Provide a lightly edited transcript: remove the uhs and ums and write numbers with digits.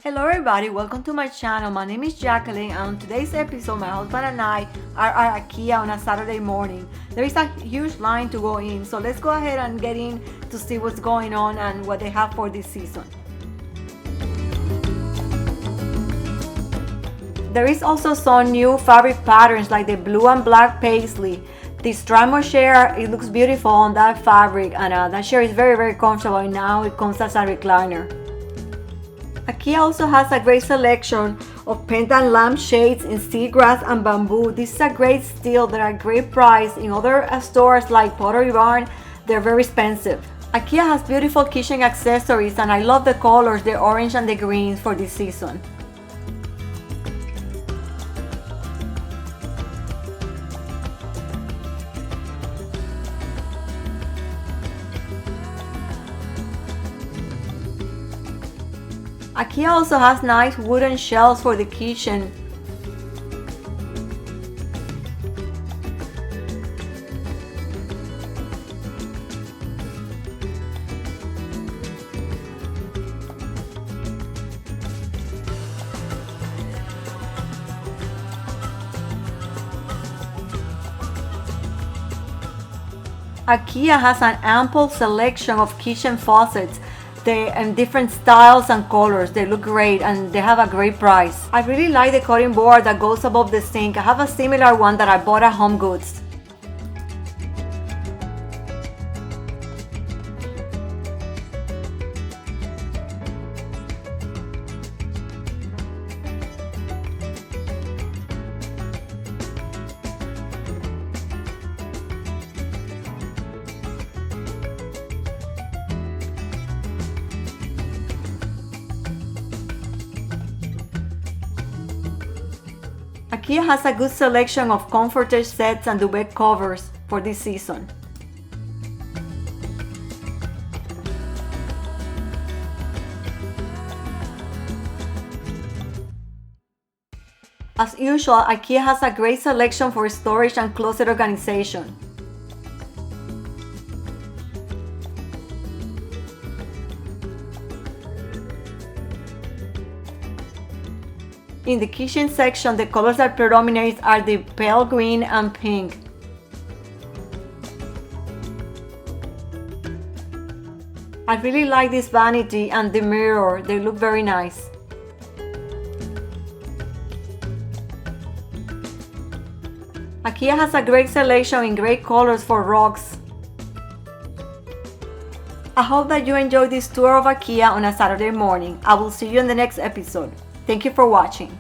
Hello everybody, welcome to my channel. My name is Jacqueline and on today's episode my husband and I are at Ikea on a Saturday morning. There is a huge line to go in, so let's go ahead and get in to see what's going on and what they have for this season. There is also some new fabric patterns like the blue and black paisley. This Strimo chair, it looks beautiful on that fabric, and that chair is very comfortable, and now it comes as a recliner. Ikea also has a great selection of pendant lamp shades in seagrass and bamboo. This is a great steal. They're a great price. In other stores like Pottery Barn, they're very expensive. Ikea has beautiful kitchen accessories and I love the colors, the orange and the green for this season. Ikea also has nice wooden shelves for the kitchen. Ikea has an ample selection of kitchen faucets. They in different styles and colors. They look great and they have a great price. I really like the cutting board that goes above the sink. I have a similar one that I bought at Home Goods. Ikea has a good selection of comforter sets and duvet covers for this season. As usual, Ikea has a great selection for storage and closet organization. In the kitchen section, the colors that predominate are the pale green and pink. I really like this vanity and the mirror, they look very nice. Ikea has a great selection in great colors for rugs. I hope that you enjoyed this tour of Ikea on a Saturday morning. I will see you in the next episode. Thank you for watching.